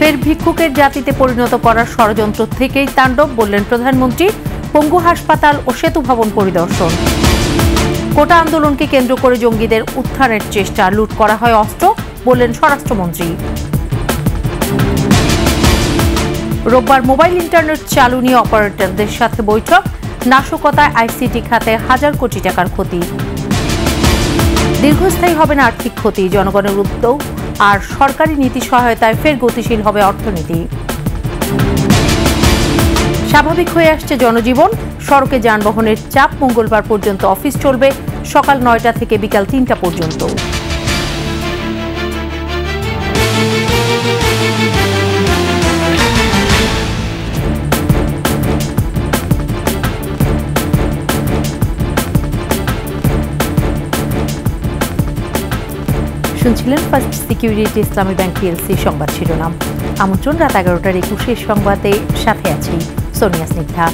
ফের ভিক্ষুকের জাতিতে পরিণত করার ষড়যন্ত্র থেকেই তাণ্ডব, বললেন প্রধানমন্ত্রী। পঙ্গু হাসপাতাল ও সেতু ভবন পরিদর্শন। কোটা আন্দোলনকে কেন্দ্র করে জঙ্গিদের উত্থানের চেষ্টা, লুট করা হয় অস্ত্র, বললেন স্বরাষ্ট্রমন্ত্রী। রোববার মোবাইল ইন্টারনেট চালু নিয়ে অপারেটরদের সাথে বৈঠক, নাশকতায় আইসিটি খাতে হাজার কোটি টাকার ক্ষতি। দীর্ঘস্থায়ী হবে না আর্থিক ক্ষতি, জনগণের উদ্যোগ আর সরকারি নীতি সহায়তায় ফের গতিশীল হবে অর্থনীতি। স্বাভাবিক হয়ে আসছে জনজীবন, সড়কে যানবাহনের চাপ, মঙ্গলবার পর্যন্ত অফিস চলবে সকাল 9টা থেকে বিকাল 3টা পর্যন্ত। শুনছিলেন ফার্স্ট সিকিউরিটি ইসলামী ব্যাংক পিএলসি সংবাদ শিরোনাম। আমন্ত্রণ রাত 11টার 21 সংবাদে, সাথে আছি সোনিয়া স্নিগ্ধা।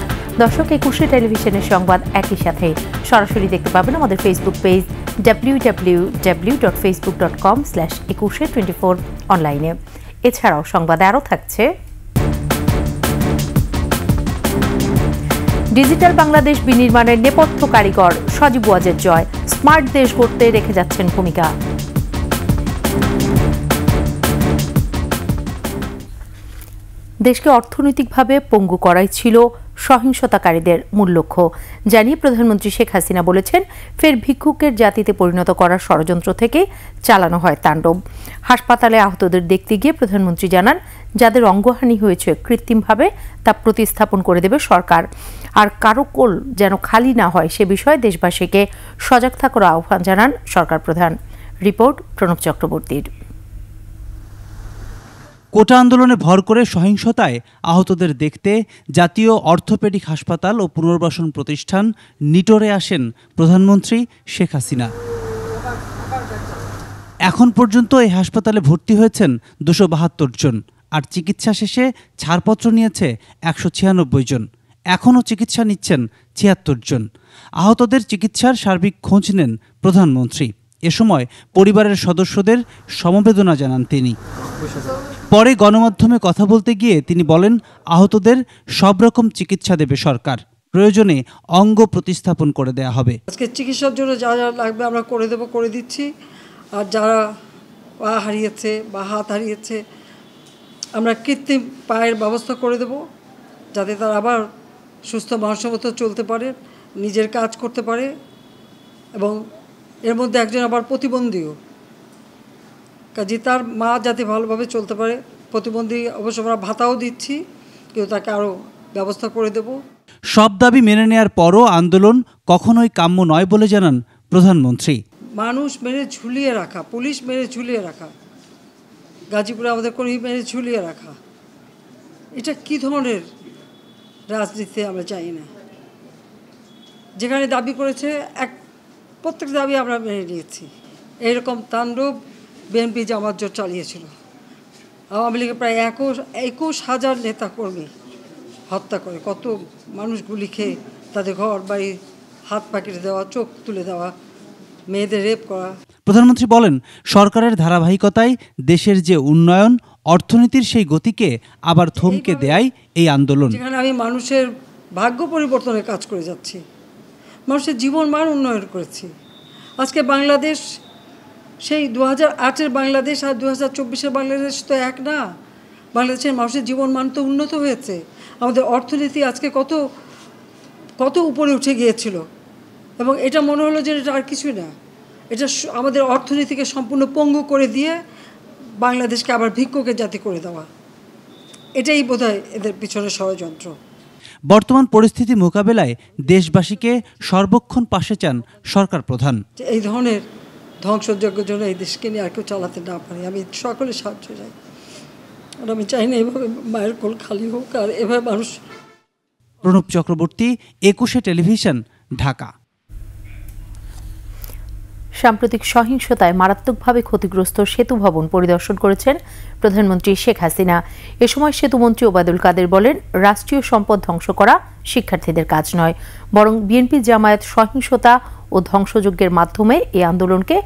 দর্শক, 21 টেলিভিশনের সংবাদ একই সাথে সরাসরি দেখতে পাবেন আমাদের ফেসবুক পেজ www.facebook.com/2124 অনলাইনে। এছাড়াও সংবাদে আরও থাকছে: ডিজিটাল বাংলাদেশ বিনির্মাণের নেপথ্য কারিগর সজীব ওয়াজেদ জয়, স্মার্ট দেশ গড়তে রেখে যাচ্ছেন ভূমিকা। দেশকে অর্থনৈতিকভাবে পঙ্গু করাই ছিল সহিংসতাকারীদের মূল লক্ষ্য জানিয়ে প্রধানমন্ত্রী শেখ হাসিনা বলেছেন, ফের ভিক্ষুকের জাতিতে পরিণত করার ষড়যন্ত্র থেকে চালানো হয় তাণ্ডব। হাসপাতালে আহতদের দেখতে গিয়ে প্রধানমন্ত্রী জানান, যাদের অঙ্গহানি হয়েছে কৃত্রিমভাবে তা প্রতিস্থাপন করে দেবে সরকার। আর কারো কোল যেন খালি না হয় সে বিষয়ে দেশবাসীকে সজাগ থাকার আহ্বান জানান সরকার প্রধান। রিপোর্ট প্রণব চক্রবর্তীর। কোটা আন্দোলনে ভর করে সহিংসতায় আহতদের দেখতে জাতীয় অর্থোপেডিক হাসপাতাল ও পুনর্বাসন প্রতিষ্ঠান নিটোরে আসেন প্রধানমন্ত্রী শেখ হাসিনা। এখন পর্যন্ত এই হাসপাতালে ভর্তি হয়েছেন 272 জন, আর চিকিৎসা শেষে ছাড়পত্র নিয়েছে 196 জন। এখনও চিকিৎসা নিচ্ছেন 76 জন। আহতদের চিকিৎসার সার্বিক খোঁজ নেন প্রধানমন্ত্রী। এ সময় পরিবারের সদস্যদের সমবেদনা জানান তিনি। পরে গণমাধ্যমে কথা বলতে গিয়ে তিনি বলেন, আহতদের সব রকম চিকিৎসা দেবে সরকার, প্রয়োজনে অঙ্গ প্রতিস্থাপন করে দেয়া হবে। আজকে চিকিৎসার জন্য যা যা লাগবে আমরা করে দিচ্ছি। আর যারা পা হারিয়েছে বা হাত হারিয়েছে, আমরা কৃত্রিম পায়ের ব্যবস্থা করে দেব, যাতে তারা আবার সুস্থ মানুষের মতো চলতে পারে, নিজের কাজ করতে পারে। এবং এর মধ্যে একজন আবার প্রতিবন্ধীও, কাজে তার মা যাতে ভালোভাবে চলতে পারে। প্রতিবন্ধী অবশ্য আমরা ভাতাও দিচ্ছি, কিন্তু তাকে আরও ব্যবস্থা করে দেব। সব দাবি মেনে নেয়ার পরও আন্দোলন কখনোই কাম্য নয় বলে জানান প্রধানমন্ত্রী। মানুষ মেরে ঝুলিয়ে রাখা, পুলিশ মেরে ঝুলিয়ে রাখা, গাজীপুরে আমাদের কর্মী মেরে ঝুলিয়ে রাখা, এটা কী ধরনের রাজনীতি আমরা চাই না। যেখানে দাবি করেছে প্রত্যেক দাবি আমরা মেনে নিয়েছি। এইরকম তাণ্ডব বিএনপি জামাত জোট চালিয়েছিল। আওয়ামী লীগের প্রায় 21,000 নেতাকর্মী হত্যা করে, কত মানুষ গুলি খেয়ে তাদের ঘর বাড়ি হাত পা কেটে দেওয়া, চোখ তুলে দেওয়া, মেয়েদের রেপ করা। প্রধানমন্ত্রী বলেন, সরকারের ধারাবাহিকতায় দেশের যে উন্নয়ন, অর্থনীতির সেই গতিকে আবার থমকে দেয় এই আন্দোলন। যেখানে আমি মানুষের ভাগ্য পরিবর্তনের কাজ করে যাচ্ছি, মানুষের জীবন মান উন্নয়ন করেছি। আজকে বাংলাদেশ সেই 2008-এর বাংলাদেশ আর 2024-এর বাংলাদেশ তো এক না। বাংলাদেশের মানুষের জীবন মান তো উন্নত হয়েছে। আমাদের অর্থনীতি আজকে কত উপরে উঠে গিয়েছিল, এবং এটা মনে হলো যে এটা আর কিছুই না। এটা আমাদের অর্থনীতিকে সম্পূর্ণ পঙ্গু করে দিয়ে বাংলাদেশকে আবার ভিক্ষুকের জাতি করে দেওয়া, এটাই বোধহয় এদের পিছনে ষড়যন্ত্র। বর্তমান পরিস্থিতি মোকাবেলায় দেশবাসীকে সর্বক্ষণ পাশে চান সরকার প্রধান। এই ধরনের ধ্বংসযজ্ঞের জন্য এই দেশকে নিয়ে আর কেউ চালাতে না পারে, আমি সকলে সাহায্য চাই। আর আমি চাই না এভাবে মায়ের কোল খালি হোক, আর এভাবে মানুষ। প্রণব চক্রবর্তী, 21 টেলিভিশন, ঢাকা। সাম্প্রতিক সহিংসতায় মারাত্মকভাবে ক্ষতিগ্রস্ত সেতু ভবন পরিদর্শন করেছেন প্রধানমন্ত্রী শেখ হাসিনা। এ সময় সেতুমন্ত্রী ওবায়দুল কাদের বলেন, রাষ্ট্রীয় সম্পদ ধ্বংস করা শিক্ষার্থীদের কাজ নয়, বরং বিএনপি জামায়াত সহিংসতা ও ধ্বংসযজ্ঞের মাধ্যমে এই আন্দোলনকে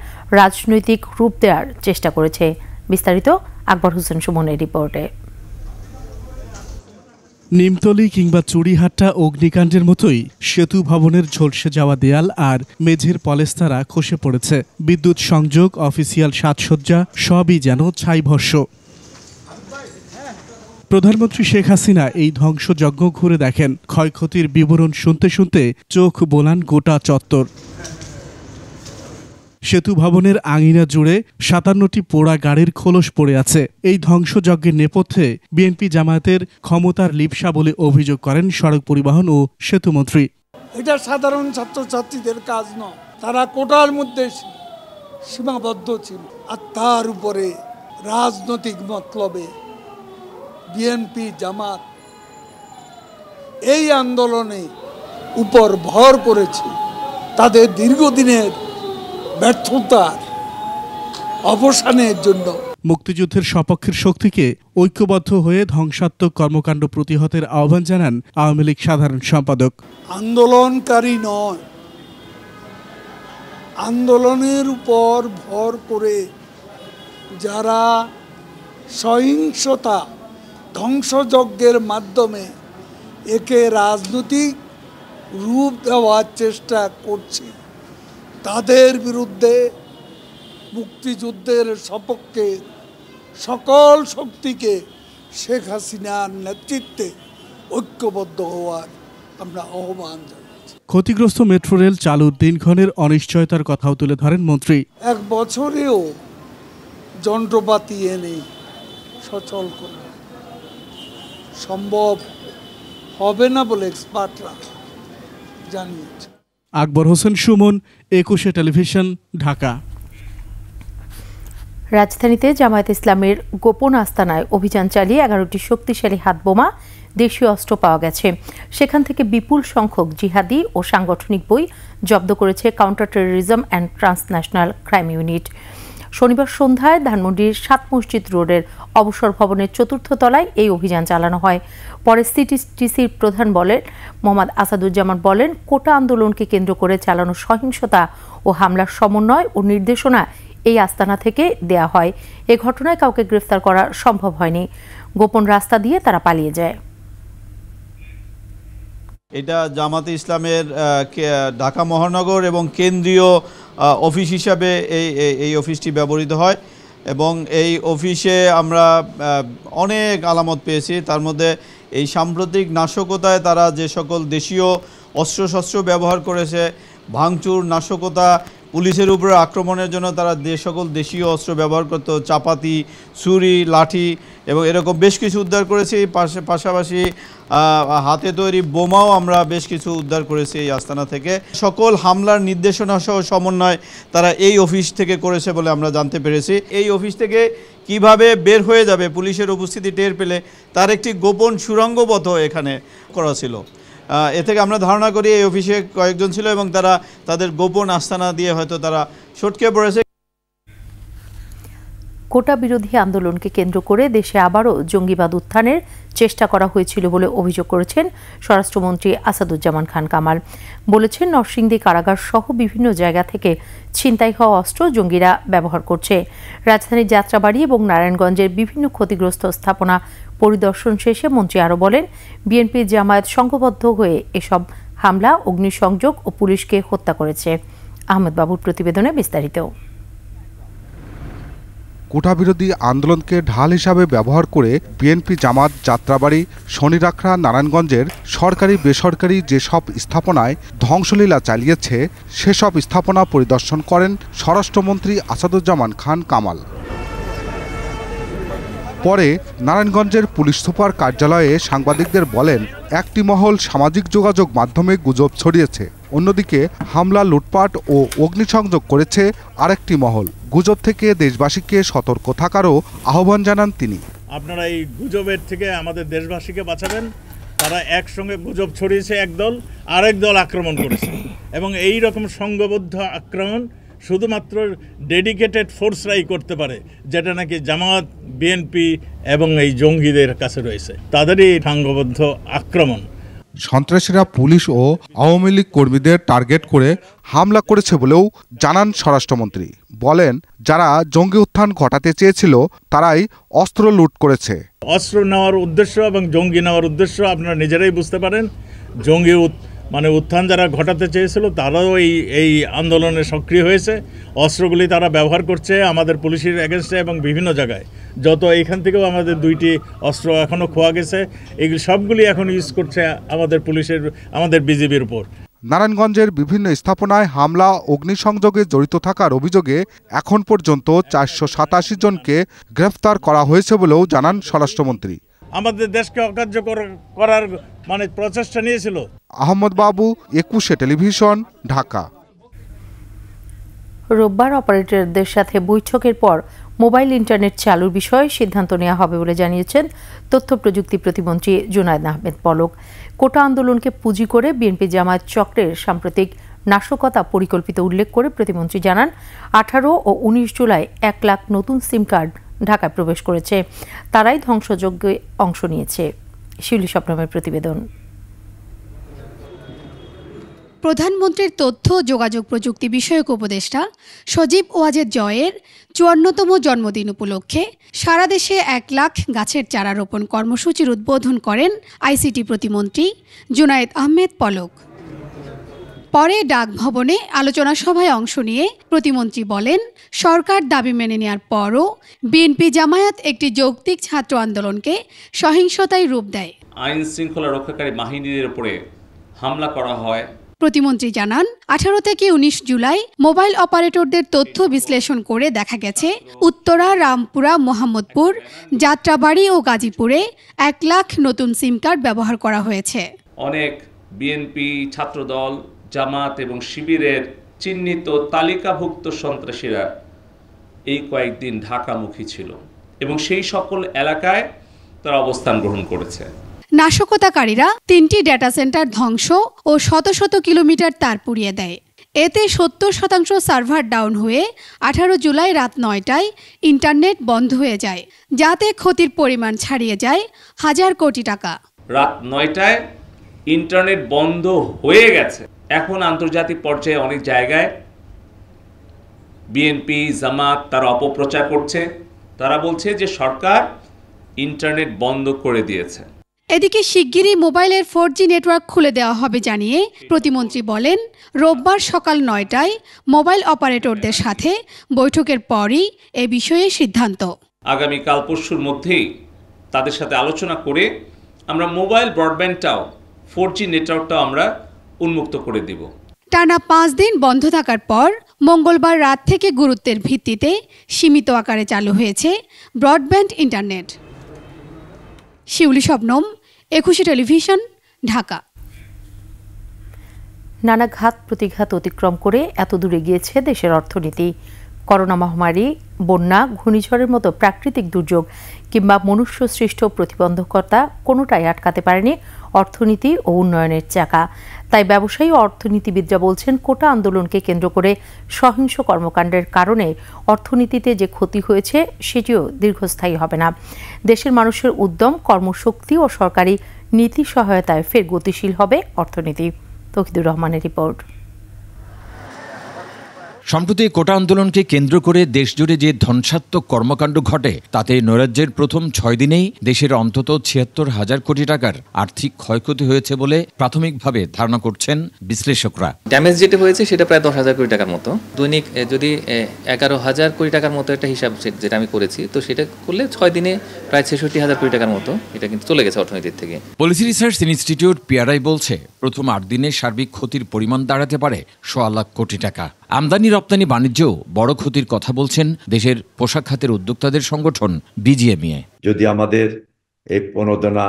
রাজনৈতিক রূপ দেওয়ার চেষ্টা করেছে। বিস্তারিত আকবর হোসেন সুমনের রিপোর্টে। নিমতলী কিংবা চুড়িহাট্টা অগ্নিকাণ্ডের মতোই সেতু ভবনের ঝলসে যাওয়া দেয়াল আর মেঝের পলেস্তারা খসে পড়েছে। বিদ্যুৎ সংযোগ, অফিসিয়াল সাজসজ্জা সবই যেন ছাইভস্ম। প্রধানমন্ত্রী শেখ হাসিনা এই ধ্বংসযজ্ঞ ঘুরে দেখেন। ক্ষয়ক্ষতির বিবরণ শুনতে শুনতে চোখ বোলান গোটা চত্বর। সেতু ভবনের আঙিনা জুড়ে 57টি পোড়া গাড়ির খোলস পড়ে আছে। এই ধ্বংসযজ্ঞের নেপথ্যে বিএনপি জামায়াতের ক্ষমতার লিপ্সা বলে অভিযোগ করেন সড়ক পরিবহন ও সেতুমন্ত্রী। এটা সাধারণ ছাত্রছাত্রীদের কাজ নয়, তারা কোটার মধ্যে সীমাবদ্ধ ছিল। আর তার উপরে রাজনৈতিক মতলবে বিএনপি জামাত এই আন্দোলনে উপর ভর করেছে। তাদের দীর্ঘদিনের ব্যর্থতার অবসানের জন্য মুক্তিযুদ্ধের সপক্ষের শক্তিকে ঐক্যবদ্ধ হয়ে ধ্বংসাত্মক কর্মকাণ্ড প্রতিহতের আহ্বান জানান আওয়ামী লীগ সাধারণ সম্পাদক। আন্দোলনকারী নয়, আন্দোলনের উপর ভর করে যারা সহিংসতা ধ্বংসযজ্ঞের মাধ্যমে একে রাজনৈতিক রূপ দেওয়ার চেষ্টা করছে, তাদের বিরুদ্ধে মুক্তিযুদ্ধের সপক্ষে সকল শক্তিকে শেখ হাসিনার নেতৃত্বে ঐক্যবদ্ধ হওয়ার আমরা আহ্বান জানাচ্ছি। ক্ষতিগ্রস্ত মেট্রো রেল চালুর দিনক্ষণের অনিশ্চয়তার কথাও তুলে ধরেন মন্ত্রী। 1 বছরেও যন্ত্রপাতি এনে সচল করা সম্ভব হবে না বলে এক্সপার্টরা জানিয়েছে। আকবর হোসেন সুমন, 21 টেলিভিশন, ঢাকা। রাজধানীতে জামায়াত ইসলামের গোপন আস্তানায় অভিযান চালিয়ে 11টি শক্তিশালী হাতবোমা, দেশীয় অস্ত্র পাওয়া গেছে। সেখান থেকে বিপুল সংখ্যক জিহাদি ও সাংগঠনিক বই জব্দ করেছে counter terrorism and transnational crime unit. শনিবার সন্ধ্যায় ধানমন্ডির 7 মসজিদ রোডের অবসর ভবনের 4র্থ তলায় এই অভিযান চালানো হয়। পরে সিটিসির প্রধান মোহাম্মদ আসাদুজ্জামান বলেন, কোটা আন্দোলনকে কেন্দ্র করে চালানো সহিংসতা ও হামলার সমন্বয় ও নির্দেশনা এই আস্তানা থেকে দেয়া হয়। এ ঘটনায় কাউকে গ্রেফতার করা সম্ভব হয়নি। গোপন রাস্তা দিয়ে তারা পালিয়ে যায়। এটা জামাতে ইসলামের ঢাকা মহানগর এবং কেন্দ্রীয় অফিস হিসাবে এই অফিসটি ব্যবহৃত হয় এবং এই অফিসে আমরা অনেক আলামত পেয়েছি। তার মধ্যে এই সাম্প্রতিক নাশকতায় তারা যে সকল দেশীয় অস্ত্রশস্ত্র ব্যবহার করেছে, ভাঙচুর, নাশকতা, পুলিশের উপরে আক্রমণের জন্য তারা যে সকল দেশীয় অস্ত্র ব্যবহার করত, চাপাতি, ছুরি, লাঠি এবং এরকম বেশ কিছু উদ্ধার করেছি। পাশাপাশি হাতে তৈরি বোমাও আমরা বেশ কিছু উদ্ধার করেছি এই আস্তানা থেকে। সকল হামলার নির্দেশনা সহ সমন্বয় তারা এই অফিস থেকে করেছে বলে আমরা জানতে পেরেছি। এই অফিস থেকে কিভাবে বের হয়ে যাবে পুলিশের উপস্থিতি টের পেলে তার একটি গোপন সুড়ঙ্গপথ এখানে করা ছিল। এ থেকে আমরা ধারণা করি এই অফিসে কয়েকজন ছিল এবং তারা তাদের গোপন আস্তানা দিয়ে হয়তো তারা সটকে পড়েছে। কোটা বিরোধী আন্দোলনকে কেন্দ্র করে দেশে আবারও জঙ্গিবাদ উত্থানের চেষ্টা করা হয়েছিল বলে অভিযোগ করেছেন স্বরাষ্ট্রমন্ত্রী আসাদুজ্জামান খান কামাল। বলেছেন, নরসিংদী কারাগার সহ বিভিন্ন জায়গা থেকে ছিনতাই হওয়া অস্ত্র জঙ্গিরা ব্যবহার করছে। রাজধানীর যাত্রাবাড়ি এবং নারায়ণগঞ্জের বিভিন্ন ক্ষতিগ্রস্ত স্থাপনা পরিদর্শন শেষে মন্ত্রী আরও বলেন, বিএনপি জামায়াত সংঘবদ্ধ হয়ে এসব হামলা, অগ্নিসংযোগ ও পুলিশকে হত্যা করেছে। আহমেদ বাবুর প্রতিবেদনে বিস্তারিত। কোটাবিরোধী আন্দোলনকে ঢাল হিসাবে ব্যবহার করে বিএনপি জামাত যাত্রাবাড়ি, শনিরাখড়া, নারায়ণগঞ্জের সরকারি বেসরকারি যেসব স্থাপনায় ধ্বংসলীলা চালিয়েছে সেসব স্থাপনা পরিদর্শন করেন স্বরাষ্ট্রমন্ত্রী আসাদুজ্জামান খান কামাল। পরে নারায়ণগঞ্জের পুলিশ সুপার কার্যালয়ে সাংবাদিকদের বলেন, একটি মহল সামাজিক যোগাযোগ মাধ্যমে গুজব ছড়িয়েছে, অন্যদিকে হামলা, লুটপাট ও অগ্নিসংযোগ করেছে আরেকটি মহল। গুজব থেকে দেশবাসীকে সতর্ক থাকারও আহ্বান জানান তিনি। আপনারা এই গুজবের থেকে আমাদের দেশবাসীকে বাঁচাবেন। তারা একসঙ্গে গুজব ছড়িয়েছে একদল, আরেক দল আক্রমণ করেছে এবং এই রকম সংঘবদ্ধ আক্রমণ শুধুমাত্র ডেডিকেটেড ফোর্সরাই করতে পারে, যেটা নাকি জামাত, বিএনপি এবং এই জঙ্গিদের কাছে রয়েছে। তাদেরই সংঘবদ্ধ আক্রমণ সন্ত্রাসীরা পুলিশ ও আওয়ামী লীগ কর্মীদের টার্গেট করে হামলা করেছে বলেও জানান স্বরাষ্ট্রমন্ত্রী। বলেন, যারা জঙ্গি উত্থান ঘটাতে চেয়েছিল তারাই অস্ত্র লুট করেছে। অস্ত্র নেওয়ার উদ্দেশ্য এবং জঙ্গি নেওয়ার উদ্দেশ্য আপনারা নিজেরাই বুঝতে পারেন। জঙ্গি উত্থান যারা ঘটাতে চেয়েছিল তারাও এই আন্দোলনে সক্রিয় হয়েছে। অস্ত্রগুলি তারা ব্যবহার করছে আমাদের পুলিশের এগেনস্টে এবং বিভিন্ন জায়গায়। যত এইখান থেকেও আমাদের 2টি অস্ত্র এখনও খোয়া গেছে, এগুলি সবগুলি এখন ইউজ করছে আমাদের বিজিবির উপর। নারায়ণগঞ্জের বিভিন্ন স্থাপনায় হামলা অগ্নিসংযোগে জড়িত থাকার অভিযোগে এখন পর্যন্ত 487 জনকে গ্রেফতার করা হয়েছে বলেও জানান স্বরাষ্ট্রমন্ত্রী। আমাদের দেশকে অকার্যকর করার প্রচেষ্টা নিয়েছিল। আহমদ বাবু, একুশে টেলিভিশন, ঢাকা। রোববার অপারেটরদের সাথে বৈঠকের পর মোবাইল ইন্টারনেট চালুর বিষয়ে সিদ্ধান্ত নেওয়া হবে বলে জানিয়েছেন তথ্য প্রযুক্তি প্রতিমন্ত্রী জুনায়েদ আহমেদ পলক। কোটা আন্দোলনকে পুঁজি করে বিএনপি জামায়াত চক্রের সাম্প্রতিক নাশকতা পরিকল্পিত উল্লেখ করে প্রতিমন্ত্রী জানান, 18 ও 19 জুলাই 1 লাখ নতুন সিম কার্ড ঢাকায় প্রবেশ করেছে। তারাই ধ্বংসযজ্ঞে অংশ নিয়েছে। শিউলি স্বপ্নমের প্রতিবেদন। প্রধানমন্ত্রীর তথ্য যোগাযোগ প্রযুক্তি বিষয়ক উপদেষ্টা সজীব ওয়াজেদ জয়ের 54তম জন্মদিন উপলক্ষে সারা দেশে 1 লাখ গাছের চারা রোপণ কর্মসূচির উদ্বোধন করেন আইসিটি প্রতিমন্ত্রী জুনায়েদ আহমেদ পলক। পরে ডাক ভবনে আলোচনা সভায় অংশ নিয়ে প্রতিমন্ত্রী বলেন, সরকার দাবি মেনে নেওয়ার পরও বিএনপি জামায়াত একটি যৌক্তিক ছাত্র আন্দোলনকে সহিংসতায় রূপ দেয়। আইন শৃঙ্খলা রক্ষাকারী বাহিনীর উপরে হামলা করা হয়। প্রতিমন্ত্রী জানান, 18 থেকে 19 জুলাই মোবাইল অপারেটরদের তথ্য বিশ্লেষণ করে দেখা গেছে উত্তরা, রামপুরা, মোহাম্মদপুর, যাত্রাবাড়ি ও গাজীপুরে 1 লাখ নতুন সিম কার্ড ব্যবহার করা হয়েছে। অনেক বিএনপি, ছাত্রদল, জামাত এবং শিবিরের চিহ্নিত তালিকাভুক্ত সন্ত্রাসীরা এই কয়েকদিন ঢাকামুখী ছিল এবং সেই সকল এলাকায় তারা অবস্থান গ্রহণ করেছে। নাশকতাকারীরা 3টি ডেটা সেন্টার ধ্বংস ও শত শত কিলোমিটার তার পুড়িয়ে দেয়। এতে 70% সার্ভার ডাউন হয়ে 18 জুলাই রাত 9টায় ইন্টারনেট বন্ধ হয়ে যায়, যাতে ক্ষতির পরিমাণ ছাড়িয়ে যায় 1000 কোটি টাকা। রাত 9টায় ইন্টারনেট বন্ধ হয়ে গেছে। এখন আন্তর্জাতিক পর্যায়ে অনেক জায়গায় বিএনপি, জামাত তারা অপপ্রচার করছে। তারা বলছে যে সরকার ইন্টারনেট বন্ধ করে দিয়েছে। এদিকে শিগগিরই মোবাইলের 4G নেটওয়ার্ক খুলে দেওয়া হবে জানিয়ে প্রতিমন্ত্রী বলেন, রোববার সকাল 9টায় মোবাইল অপারেটরদের সাথে বৈঠকের পরই এ বিষয়ে সিদ্ধান্ত। আগামীকাল পরশুর মধ্যেই তাদের সাথে আলোচনা করে আমরা মোবাইল ব্রডব্যান্ডটাও 4G নেটওয়ার্কটাও আমরা উন্মুক্ত করে দেব। টানা 5 দিন বন্ধ থাকার পর মঙ্গলবার রাত থেকে গুরুত্বের ভিত্তিতে সীমিত আকারে চালু হয়েছে ব্রডব্যান্ড ইন্টারনেট। শিউলি স্বপ্নম, একুশে টেলিভিশন, ঢাকা। নানা ঘাত প্রতিঘাত অতিক্রম করে এত দূরে গিয়েছে দেশের অর্থনীতি। করোনা মহামারী, বন্যা, ঘূর্ণিঝড়ের মতো প্রাকৃতিক দুর্যোগ কিংবা মনুষ্য সৃষ্ট প্রতিবন্ধকতা কোনোটাই আটকাতে পারেনি অর্থনীতি ও উন্নয়নের চাকা। তাই ব্যবসায়ী ও অর্থনীতিবিদরা বলছেন, কোটা আন্দোলনকে কেন্দ্র করে সহিংস কর্মকাণ্ডের কারণে অর্থনীতিতে যে ক্ষতি হয়েছে সেটিও দীর্ঘস্থায়ী হবে না। দেশের মানুষের উদ্যম, কর্মশক্তি ও সরকারি নীতি সহায়তায় ফের গতিশীল হবে অর্থনীতি। তৌহিদুর রহমানের রিপোর্ট। সম্প্রতি কোটা আন্দোলনকে কেন্দ্র করে দেশজুড়ে যে ধ্বংসাত্মক কর্মকাণ্ড ঘটে তাতে নৈরাজ্যের প্রথম 6 দিনেই দেশের অন্তত 76,000 কোটি টাকার আর্থিক ক্ষয়ক্ষতি হয়েছে বলে প্রাথমিকভাবে ধারণা করছেন বিশ্লেষকরা। ড্যামেজ যেটা হয়েছে সেটা প্রায় 10,000 কোটি টাকার মতো। দৈনিক যদি 11,000 কোটি টাকার মতো একটা হিসাব যেটা আমি করেছি, তো সেটা করলে 6 দিনে প্রায় 66,000 কোটি টাকার মতো এটা কিন্তু চলে গেছে অর্থনীতির থেকে। পলিসি রিসার্চ ইনস্টিটিউট পিআরআই বলছে, প্রথম 8 দিনে সার্বিক ক্ষতির পরিমাণ দাঁড়াতে পারে 1.25 লাখ কোটি টাকা। আমদানি রপ্তানি বাণিজ্যেও বড় ক্ষতির কথা বলছেন দেশের পোশাক খাতের উদ্যোক্তাদের সংগঠন বিজিএমইএ। যদি আমাদের এই প্রণোদনা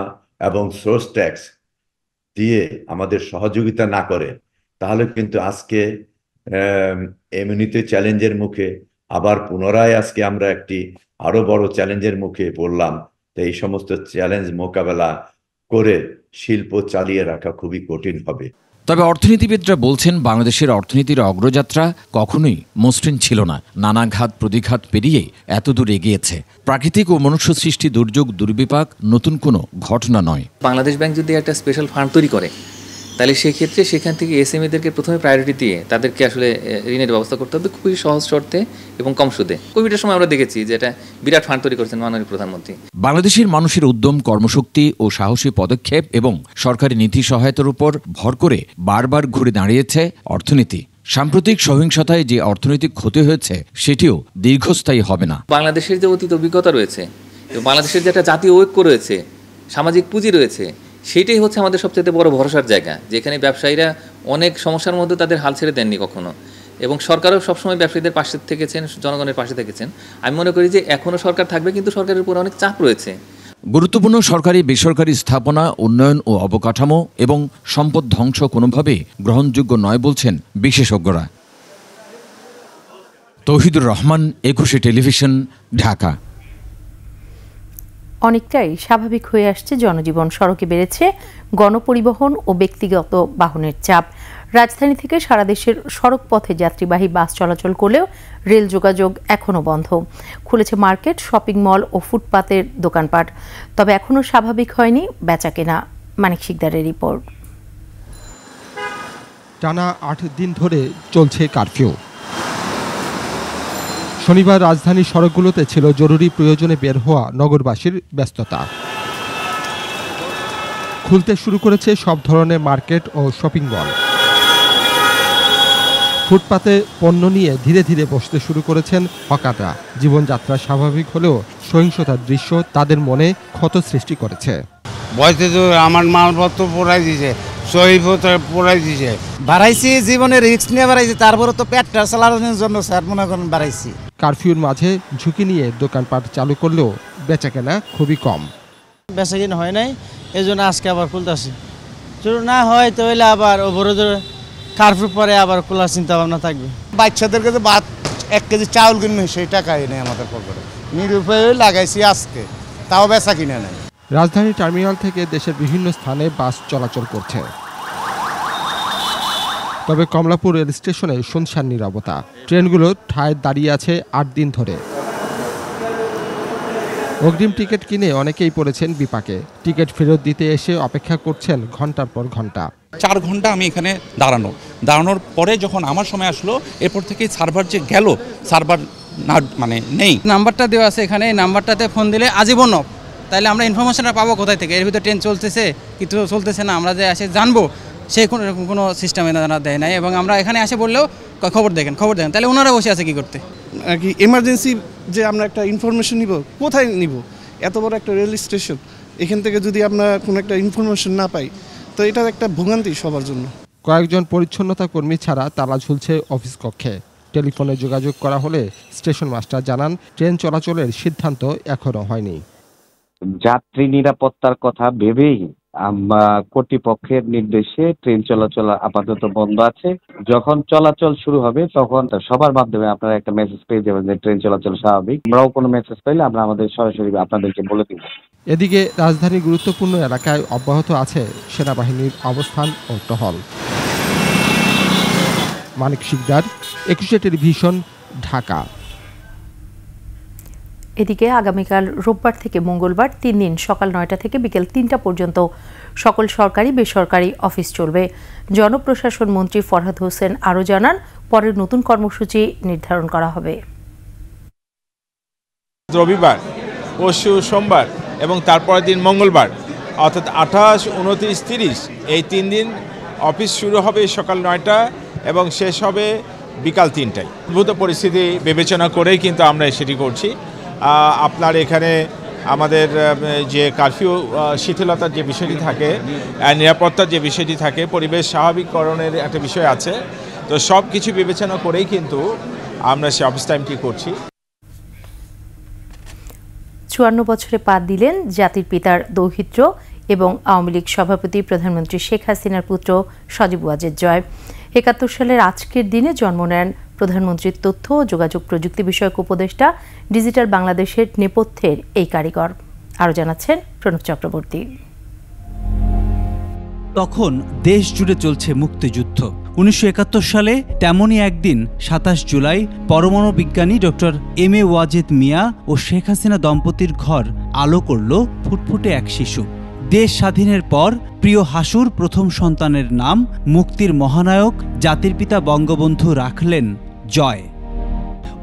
এবং সোর্স ট্যাক্স দিয়ে আমাদের সহযোগিতা না করে, তাহলে কিন্তু আজকে এমনিতে চ্যালেঞ্জের মুখে আবার পুনরায় আজকে আমরা একটি আরো বড় চ্যালেঞ্জের মুখে পড়লাম। তো এই সমস্ত চ্যালেঞ্জ মোকাবেলা করে শিল্প চালিয়ে রাখা খুবই কঠিন হবে। তবে অর্থনীতিবিদরা বলছেন বাংলাদেশের অর্থনীতির অগ্রযাত্রা কখনোই মসৃণ ছিল না। নানা ঘাত প্রতিঘাত পেরিয়ে এতদূর এগিয়েছে। প্রাকৃতিক ও মনুষ্য সৃষ্টি দুর্যোগ দুর্বিপাক নতুন কোনো ঘটনা নয়। বাংলাদেশ ব্যাংক যদি একটা স্পেশাল ফান্ড তৈরি করে, তাহলে সেক্ষেত্রে সেখান থেকে এসএমইদেরকে প্রথমে প্রায়োরিটি দিয়ে তাদেরকে আসলে ঋণের ব্যবস্থা করতে হবে খুবই সহজ শর্তে এবং কম সুদে। কোভিডের সময় আমরা দেখেছি যে এটা বিরাট ফান্ড তৈরি করেছেন মাননীয় প্রধানমন্ত্রী। বাংলাদেশের মানুষের উদ্যম, কর্মশক্তি ও সাহসী পদক্ষেপ এবং সরকারি নীতি সহায়তার উপর ভর করে বারবার ঘুরে দাঁড়িয়েছে অর্থনীতি। সাম্প্রতিক সহিংসতায় যে অর্থনৈতিক ক্ষতি হয়েছে সেটিও দীর্ঘস্থায়ী হবে না। বাংলাদেশের যে অতীত অভিজ্ঞতা রয়েছে এবং বাংলাদেশের যে একটা জাতীয় ঐক্য রয়েছে, সামাজিক পুঁজি রয়েছে, সেটাই হচ্ছে আমাদের সবচেয়ে বড় ভরসার জায়গা, যেখানে ব্যবসায়ীরা অনেক সমস্যার মধ্যে তাদের হাল ছেড়ে দেননি কখনো, এবং সরকারও সবসময় ব্যবসায়ীদের পাশে থেকেছেন, জনগণের পাশে থেকেছেন। আমি মনে করি যে এখনও সরকার থাকবে, কিন্তু সরকারের উপর অনেক চাপ রয়েছে। গুরুত্বপূর্ণ সরকারি বেসরকারি স্থাপনা উন্নয়ন ও অবকাঠামো এবং সম্পদ ধ্বংস কোনোভাবেই গ্রহণযোগ্য নয় বলছেন বিশেষজ্ঞরা। তৌহিদুর রহমান, 21 টেলিভিশন, ঢাকা। অনেকটাই স্বাভাবিক হয়ে আসছে জনজীবন। সড়কে বেড়েছে গণপরিবহন ও ব্যক্তিগত বাহনের চাপ। রাজধানী থেকে সারা দেশের সড়ক পথে যাত্রীবাহী বাস চলাচল করলেও রেল যোগাযোগ এখনও বন্ধ। খুলেছে মার্কেট, শপিং মল ও ফুটপাতের দোকানপাট। তবে এখনও স্বাভাবিক হয়নি বেচাকেনা। মানিক শিকদারের রিপোর্ট। টানা 8 দিন ধরে চলছে কারফিউ। শনিবার রাজধানীর সড়কগুলোতে ছিল জরুরি প্রয়োজনে বের হওয়া নগরবাসীর ব্যস্ততা। খুলতে শুরু করেছে সব ধরনের মার্কেট ও শপিং মল। ফুটপাতে পণ্য নিয়ে ধীরে ধীরে বসতে শুরু করেছেন হকাররা। জীবনযাত্রা স্বাভাবিক হলেও সহিংসতার দৃশ্য তাদের মনে ক্ষত সৃষ্টি করেছে। বয়সে তো আমার মালপত্র পোড়াই দিয়েছে, সহিপত্র পোড়াই দিয়েছে। বাড়াইছি, জীবনে রিস্ক নিয়ে বাড়াইছি, তারপরে তো পেটটা চালানোর জন্য স্যার মনে করেন বাড়াইছি। কারফিউর মাঝে ঝুঁকি নিয়ে দোকানপাট চালু করলেও বেচাকেনা খুবই কম। বেচাকেনা হয় নাই, এই জন্য আজকে আবার খুলতেছি। শুরু না হয় তাহলে আবার অবরোধের কারফিউ পরে আবার খোলার চিন্তা ভাবনা থাকবে। বাচ্চাদের কাছে 1 কেজি চাউল কিনবে, সেই টাকাই নেই আমাদের পকেটে। নিরুপায় লাগাইছি আজকে, তাও বেচা কিনে নেই। রাজধানী টার্মিনাল থেকে দেশের বিভিন্ন স্থানে বাস চলাচল করছে। তবে কমলাপুর রেল স্টেশনে শুনশান নীরবতা। ট্রেনগুলো ঠায় দাঁড়িয়ে আছে 8 দিন ধরে। অগ্রিম টিকিট কিনে অনেকেই পড়েছেন বিপাকে। টিকিট ফেরত দিতে এসে অপেক্ষা করছেন ঘন্টার পর ঘন্টা। 4 ঘন্টা আমি এখানে দাঁড়ানোর পরে যখন আমার সময় আসলো, এরপর থেকে সার্ভার যে গেল, সার্ভার না নেই। নাম্বারটা দেওয়া আছে এখানে, এই নাম্বারটাতে ফোন দিলে আজীবন অফ। তাহলে আমরা ইনফরমেশনটা পাবো কোথায় থেকে? এর ভিতরে ট্রেন চলতেছে কিন্তু চলতেছে না, আমরা যে আসে জানবো সেই কোনো সিস্টেম এনারা দেয় নাই। এবং আমরা এখানে আসে বললেও খবর দেখেন, তাহলে ওনারা বসে আছে কি করতে? আর কি এমার্জেন্সি যে আমরা একটা ইনফরমেশন নিব, কোথায় নিব? এত বড় একটা রেল স্টেশন, এখান থেকে যদি আমরা কোনো একটা ইনফরমেশন না পাই, তো এটা একটা ভোগান্তি সবার জন্য। কয়েকজন পরিচ্ছন্নতা কর্মী ছাড়া তালা ঝুলছে অফিস কক্ষে। টেলিফোনে যোগাযোগ করা হলে স্টেশন মাস্টার জানান ট্রেন চলাচলের সিদ্ধান্ত এখনো হয়নি। যাত্রী নিরাপত্তার কথা ভেবেই কর্তৃপক্ষের নির্দেশে ট্রেন চলাচল আপাতত বন্ধ আছে। যখন চলাচল শুরু হবে তখন সবার মাধ্যমে আপনারা একটা মেসেজ পেয়ে যাবেন যে ট্রেন চলাচল স্বাভাবিক। আমরাও কোনো মেসেজ পাইলে আমরা আমাদের সরাসরি আপনাদেরকে বলে দিব। এদিকে রাজধানীর গুরুত্বপূর্ণ এলাকায় অব্যাহত আছে সেনাবাহিনীর অবস্থান ও টহল। মানিক শিকদার, 21 টেলিভিশন, ঢাকা। এদিকে আগামীকাল রোববার থেকে মঙ্গলবার 3 দিন সকাল 9টা থেকে বিকেল 3টা পর্যন্ত সকল সরকারি বেসরকারি অফিস চলবে। জনপ্রশাসন মন্ত্রী ফরহাদ হোসেন আরও জানান, পরের নতুন কর্মসূচি নির্ধারণ করা হবে। রবিবার, পরশু সোমবার এবং তারপরের দিন মঙ্গলবার, অর্থাৎ 28, 29, 30 এই 3 দিন অফিস শুরু হবে সকাল 9টা এবং শেষ হবে বিকাল 3টায়। উদ্ভূত পরিস্থিতি বিবেচনা করেই কিন্তু আমরা সেটি করছি। আপনার এখানে আমাদের যে কারফিউ শিথিলতার যে বিষয়টি থাকে, নিরাপত্তার যে বিষয়টি থাকে, পরিবেশ স্বাভাবিককরণের একটা বিষয় আছে, তো সব কিছু বিবেচনা করেই কিন্তু আমরা সে অফিস টাইমটি করছি। 54 বছরে পা দিলেন জাতির পিতার দৌহিত্র এবং আওয়ামী লীগ সভাপতি প্রধানমন্ত্রী শেখ হাসিনার পুত্র সজীব ওয়াজেদ জয়। 71 সালের আজকের দিনে জন্ম নেন প্রধানমন্ত্রীর তথ্য ও যোগাযোগ প্রযুক্তি বিষয়ক উপদেষ্টা, ডিজিটাল বাংলাদেশের নেপথ্যের এই কারিগর। আরও জানাচ্ছেন প্রণব চক্রবর্তী। তখন দেশ জুড়ে চলছে মুক্তিযুদ্ধ। 1971 সালে তেমনই একদিন 27 জুলাই পরমাণু বিজ্ঞানী ডক্টর এম.এ. ওয়াজেদ মিয়া ও শেখ হাসিনা দম্পতির ঘর আলো করল ফুটফুটে এক শিশু। দেশ স্বাধীনের পর প্রিয় হাসুর প্রথম সন্তানের নাম মুক্তির মহানায়ক জাতির পিতা বঙ্গবন্ধু রাখলেন জয়।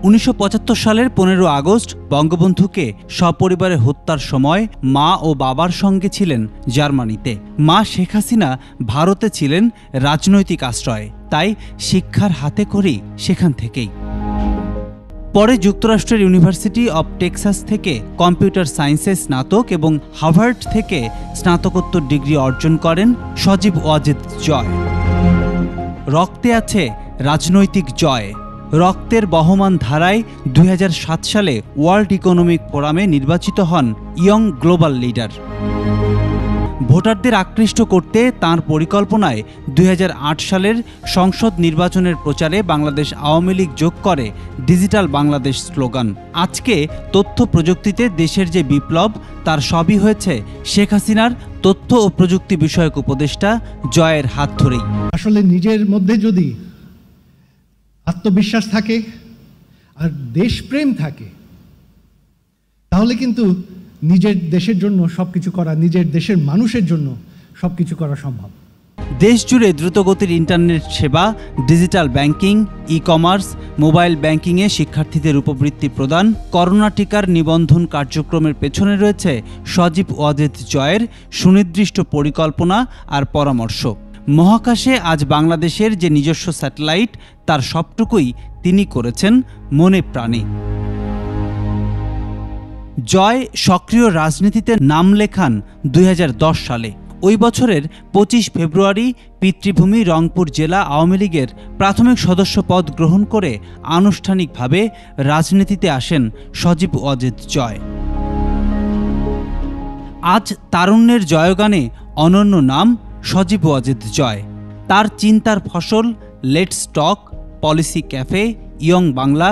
1975 সালের 15 আগস্ট বঙ্গবন্ধুকে সপরিবারে হত্যার সময় মা ও বাবার সঙ্গে ছিলেন জার্মানিতে। মা শেখ হাসিনা ভারতে ছিলেন রাজনৈতিক আশ্রয়ে, তাই শিক্ষার হাতে করেই সেখান থেকেই। পরে যুক্তরাষ্ট্রের ইউনিভার্সিটি অব টেক্সাস থেকে কম্পিউটার সায়েন্সে স্নাতক এবং হার্ভার্ড থেকে স্নাতকোত্তর ডিগ্রি অর্জন করেন সজীব ওয়াজেদ জয়। রক্তে আছে রাজনৈতিক জয়। রক্তের বহমান ধারায় 2007 সালে ওয়ার্ল্ড ইকোনমিক ফোরামে নির্বাচিত হন ইয়ং গ্লোবাল লিডার। ভোটারদের আকৃষ্ট করতে তাঁর পরিকল্পনায় 2008 সালের সংসদ নির্বাচনের প্রচারে বাংলাদেশ আওয়ামী লীগ যোগ করে ডিজিটাল বাংলাদেশ স্লোগান। আজকে তথ্য প্রযুক্তিতে দেশের যে বিপ্লব, তার সবই হয়েছে শেখ হাসিনার তথ্য ও প্রযুক্তি বিষয়ক উপদেষ্টা জয়ের হাত ধরেই। আসলে নিজের মধ্যে যদি আত্মবিশ্বাস থাকে আর দেশপ্রেম থাকে, তাহলে কিন্তু নিজের দেশের জন্য সবকিছু করা, নিজের দেশের মানুষের জন্য সবকিছু করা সম্ভব। দেশ জুড়ে দ্রুতগতির ইন্টারনেট সেবা, digital banking, e commerce, mobile ব্যাংকিংয়ে শিক্ষার্থীদের উপবৃত্তি প্রদান, করোনা টিকার নিবন্ধন কার্যক্রমের পেছনে রয়েছে সজীব ওয়াজেদ জয়ের সুনির্দিষ্ট পরিকল্পনা আর পরামর্শ। মহাকাশে আজ বাংলাদেশের যে নিজস্ব স্যাটেলাইট, তার সবটুকুই তিনি করেছেন মনে প্রাণে। জয় সক্রিয় রাজনীতিতে নাম লেখান 2010 সালে। ওই বছরের 25 ফেব্রুয়ারি পিতৃভূমি রংপুর জেলা আওয়ামী লীগের প্রাথমিক সদস্য পদ গ্রহণ করে আনুষ্ঠানিকভাবে রাজনীতিতে আসেন সজীব ওয়াজেদ জয়। আজ তারুণ্যের জয়গানে অনন্য নাম সজীব ওয়াজেদ জয়। তার চিন্তার ফসল let's talk, policy cafe, young Bangla,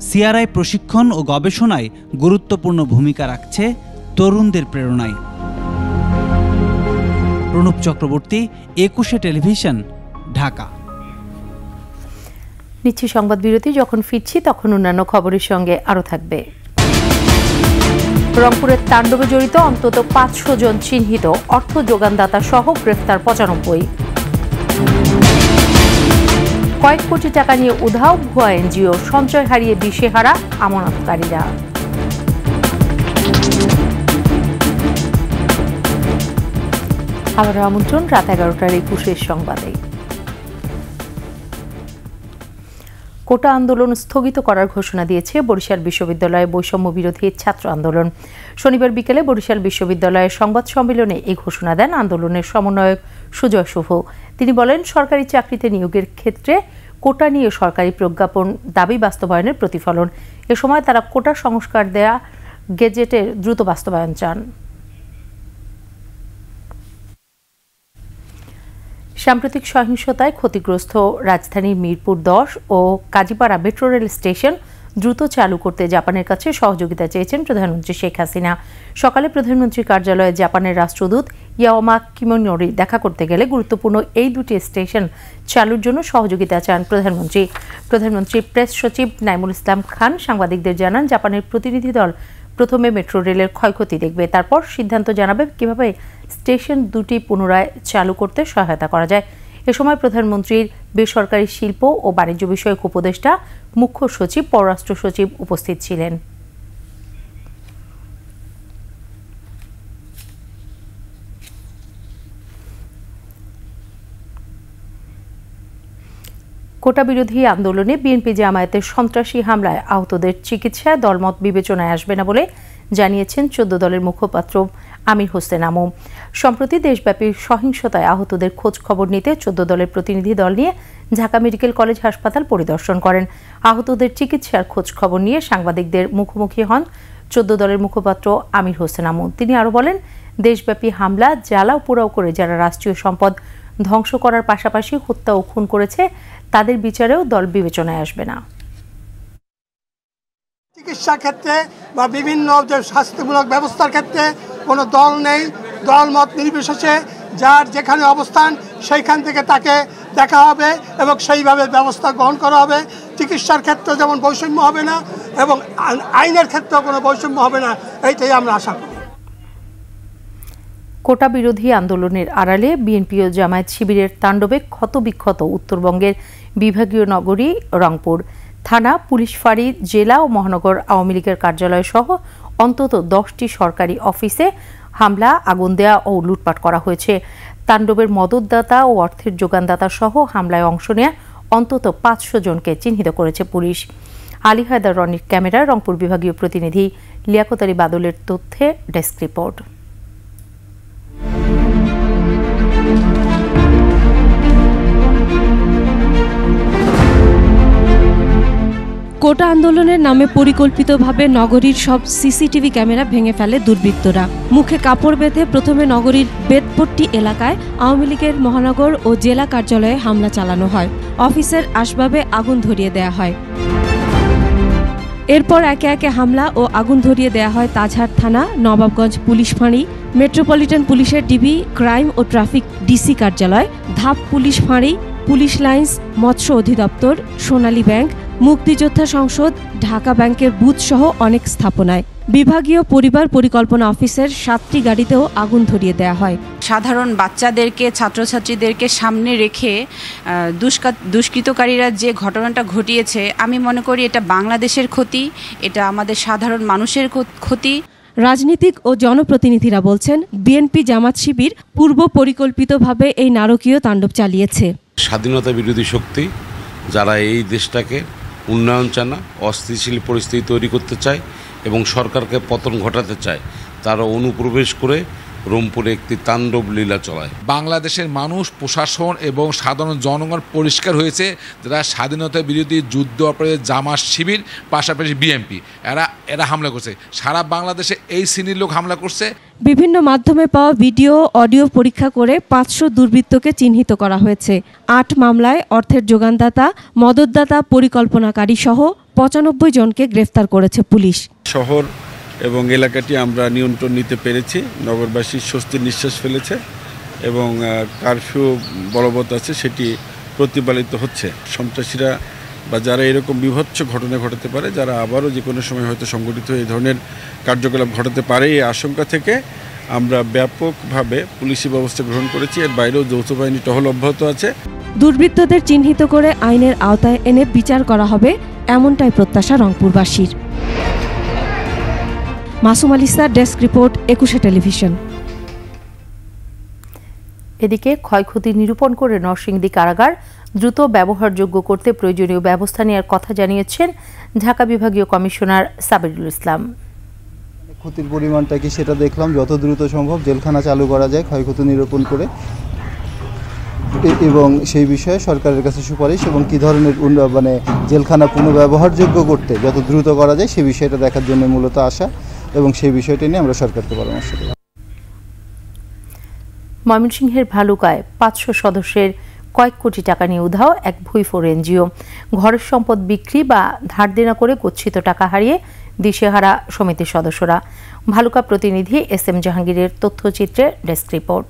CRI প্রশিক্ষণ ও গবেষণায় গুরুত্বপূর্ণ ভূমিকা রাখছে তরুণদের প্রেরণায়। প্রণব চক্রবর্তী, 21 টেলিভিশন, ঢাকা। নিচ্ছি সংবাদ বিরতি। যখন ফিরছি তখন অন্যান্য খবরের সঙ্গে আরও থাকবে। রংপুরের তাণ্ডবে জড়িত অন্তত 500 জন চিহ্নিত, অর্থ যোগানদাতা সহ গ্রেফতার 95। কয়েক কোটি টাকা নিয়ে উধাও ভুয়া এনজিও, সঞ্চয় হারিয়ে দিশেহারা আমানতকারীরা। আবারও আমন্ত্রণ রাত 11টার 21 সংবাদে। কোটা আন্দোলন স্থগিত করার ঘোষণা দিয়েছে বরিশাল বিশ্ববিদ্যালয়ে বৈষম্য বিরোধী ছাত্র আন্দোলন। শনিবার বিকেলে বরিশাল বিশ্ববিদ্যালয়ের সংবাদ সম্মেলনে এই ঘোষণা দেন আন্দোলনের সমন্বয়ক সুজয় শুভ। তিনি বলেন, সরকারি চাকরিতে নিয়োগের ক্ষেত্রে কোটা নিয়ে সরকারি প্রজ্ঞাপন দাবি বাস্তবায়নের প্রতিফলন। এ সময় তারা কোটা সংস্কার দেয়া গেজেটের দ্রুত বাস্তবায়ন চান। সাম্প্রতিক সহিংসতায় ক্ষতিগ্রস্ত রাজধানীর মিরপুর 10 ও কাজীপাড়া মেট্রো রেল স্টেশন দ্রুত চালু করতে জাপানের কাছে সহযোগিতা চেয়েছেন প্রধানমন্ত্রী শেখ হাসিনা। সকালে প্রধানমন্ত্রীর কার্যালয়ে জাপানের রাষ্ট্রদূত ইয়াওমা কিমোনোরি দেখা করতে গেলে গুরুত্বপূর্ণ এই দুটি স্টেশন চালুর জন্য সহযোগিতা চান প্রধানমন্ত্রী প্রেস সচিব নাইমুল ইসলাম খান সাংবাদিকদের জানান, জাপানের প্রতিনিধি দল প্রথমে মেট্রো রেলের ক্ষয়ক্ষতি দেখবে, তারপর সিদ্ধান্ত জানাবে কিভাবে স্টেশন দুটি পুনরায় চালু করতে সহায়তা করা যায়। এ সময় প্রধানমন্ত্রীর বেসরকারি শিল্প ও বাণিজ্য বিষয়ক উপদেষ্টা, মুখ্য সচিব, পররাষ্ট্র সচিব উপস্থিত ছিলেন। কোটা বিরোধী আন্দোলনে বিএনপি জামায়াতের সন্ত্রাসী হামলায় আহতদের চিকিৎসায় দলমত বিবেচনায় আসবে না বলে জানিয়েছেন 14 দলের মুখপাত্র আমির হোসেন আমু। সম্প্রতি দেশব্যাপী সহিংসতায় আহতদের খোঁজ খবর নিতে 14 দলের প্রতিনিধি দল নিয়ে ঢাকা মেডিকেল কলেজ হাসপাতাল পরিদর্শন করেন। আহতদের চিকিৎসার খোঁজ খবর নিয়ে সাংবাদিকদের মুখোমুখি হন 14 দলের মুখপাত্র আমির হোসেন আমু। তিনি আরও বলেন, দেশব্যাপী হামলা, জ্বালাও পোড়াও করে যারা রাষ্ট্রীয় সম্পদ ধ্বংস করার পাশাপাশি হত্যা ও খুন করেছে, তাদের বিচারেও দল বিবেচনায় আসবে না। চিকিৎসা ক্ষেত্রে বা বিভিন্ন যে স্বাস্থ্যমূলক ব্যবস্থার ক্ষেত্রে কোনো দল নেই। দলমত নির্বিশেষে যার যেখানে অবস্থান সেইখান থেকে তাকে দেখা হবে এবং সেইভাবে ব্যবস্থা গ্রহণ করা হবে। চিকিৎসার ক্ষেত্রে যেমন বৈষম্য হবে না এবং আইনের ক্ষেত্রেও কোনো বৈষম্য হবে না, এইটাই আমরা আশা করি। কোটা বিরোধী আন্দোলনের আড়ালে বিএনপি ও জামায়াত শিবিরের তাণ্ডবে ক্ষতবিক্ষত উত্তরবঙ্গের বিভাগীয় নগরী রংপুর। থানা, পুলিশ ফাঁড়ি, জেলা ও মহানগর আওয়ামী লীগের কার্যালয় সহ অন্তত 10টি সরকারি অফিসে হামলা, আগুন দেয়া ও লুটপাট করা হয়েছে। তাণ্ডবের মদতদাতা ও অর্থের যোগানদাতা সহ হামলায় অংশ নেয়া অন্তত 500 জনকে চিহ্নিত করেছে পুলিশ। আলী হায়দার রনির ক্যামেরায় রংপুর বিভাগীয় প্রতিনিধি লিয়াকত আলী বাদলের তথ্যে ডেস্ক রিপোর্ট। কোটা আন্দোলনের নামে পরিকল্পিতভাবে নগরীর সব সিসিটিভি ক্যামেরা ভেঙে ফেলে দুর্বৃত্তরা। মুখে কাপড় বেঁধে প্রথমে নগরীর বেতপট্টি এলাকায় আওয়ামী লীগের মহানগর ও জেলা কার্যালয়ে হামলা চালানো হয়। অফিসের আসবাবে আগুন ধরিয়ে দেয়া হয়। এরপর একে একে হামলা ও আগুন ধরিয়ে দেয়া হয় তাজহাট থানা, নবাবগঞ্জ পুলিশ ফাঁড়ি, মেট্রোপলিটন পুলিশের ডিবি, ক্রাইম ও ট্রাফিক ডিসি কার্যালয়, ধাপ পুলিশ ফাঁড়ি, পুলিশ লাইন্স, মৎস্য অধিদপ্তর, সোনালী ব্যাংক, মুক্তিযোদ্ধা সংসদ, ঢাকা ব্যাংকের বুথ সহ অনেক স্থাপনায়। বিভাগীয় পরিবার পরিকল্পনা অফিসের 7টি গাড়িতেও আগুন ধরিয়ে দেয়া হয়। সাধারণ বাচ্চাদেরকে, ছাত্রছাত্রীদেরকে সামনে রেখে দুষ্কৃতকারীরা যে ঘটনাটা ঘটিয়েছে, আমি মনে করি এটা বাংলাদেশের ক্ষতি, এটা আমাদের সাধারণ মানুষের ক্ষতি। রাজনীতিক ও জনপ্রতিনিধিরা বলছেন, বিএনপি জামাত শিবির পূর্ব পরিকল্পিতভাবে এই নারকীয় তাণ্ডব চালিয়েছে। স্বাধীনতা বিরোধী শক্তি যারা এই দেশটাকে উন্নয়ন চায় না, অস্থিতিশীল পরিস্থিতি তৈরি করতে চায় এবং সরকারকে পতন ঘটাতে চায়, তারা অনুপ্রবেশ করে রংপুরে একটি তাণ্ডব লীলা চলায়। বাংলাদেশের মানুষ, প্রশাসন এবং সাধারণ জনগণ পরিষ্কার হয়েছে যারা স্বাধীনতা বিরোধী যুদ্ধ অপরাধী জামাত শিবির, পাশাপাশি বিএনপি, এরা হামলা করছে। সারা বাংলাদেশে এই শ্রেণীর লোক হামলা করছে। বিভিন্ন মাধ্যমে পাওয়া ভিডিও, অডিও পরীক্ষা করে 500 দুর্বৃত্তকে চিহ্নিত করা হয়েছে। 8 মামলায় অর্থের যোগানদাতা, মদতদাতা, পরিকল্পনাকারী সহ 95 জনকে গ্রেফতার করেছে পুলিশ। শহর এবং এলাকাটি আমরা নিয়ন্ত্রণ নিতে পেরেছি। নগরবাসী স্বস্তির নিঃশ্বাস ফেলেছে এবং কারফিউ বলবৎ আছে, সেটি প্রতিপালিত হচ্ছে। সন্ত্রাসীরা বা যারা এরকম বিভৎস ঘটনা ঘটাতে পারে, যারা আবারও যে কোনো সময় হয়তো সংগঠিত হয়ে এই ধরনের কার্যকলাপ ঘটাতে পারে, এই আশঙ্কা থেকে আমরা ব্যাপকভাবে পুলিশি ব্যবস্থা গ্রহণ করেছি। এর বাইরেও যৌথ বাহিনী টহল অব্যাহত আছে। দুর্বৃত্তদের চিহ্নিত করে আইনের আওতায় এনে বিচার করা হবে, এমনটাই প্রত্যাশা রংপুরবাসীর। Masum আলিসা, desk report, 21 television. এদিকে ক্ষয়ক্ষতি নিরূপণ করে নরসিংদী কারাগার দ্রুত ব্যবহারযোগ্য করতে প্রয়োজনীয় ব্যবস্থা নেওয়ার কথা জানিয়েছেন ঢাকা বিভাগীয় কমিশনার সাবিরুল ইসলাম। ক্ষতির পরিমাণটা কি সেটা দেখলাম, যত দ্রুত সম্ভব জেলখানা চালু করা যায় ক্ষয়ক্ষতি নিরূপণ করে, এবং সেই বিষয়ে সরকারের কাছে সুপারিশ এবং কী ধরনের জেলখানা পুনঃব্যবহারযোগ্য করতে যত দ্রুত করা যায় সেই বিষয়টা দেখার জন্য মূলত আসা, এবং সেই বিষয়টি নিয়ে আমরা সরকারকে পরামর্শ দেব। ময়মনসিংহের ভালুকায় 500 সদস্যের কয়েক কোটি টাকা নিয়ে উধাও এক ভুইফোর এনজিও। ঘরের সম্পদ বিক্রি বা ধার দেনা করে গচ্ছিত টাকা হারিয়ে দিশেহারা সমিতির সদস্যরা। ভালুকা প্রতিনিধি SM জাহাঙ্গীরের তথ্যচিত্রে ডেস্ক রিপোর্ট।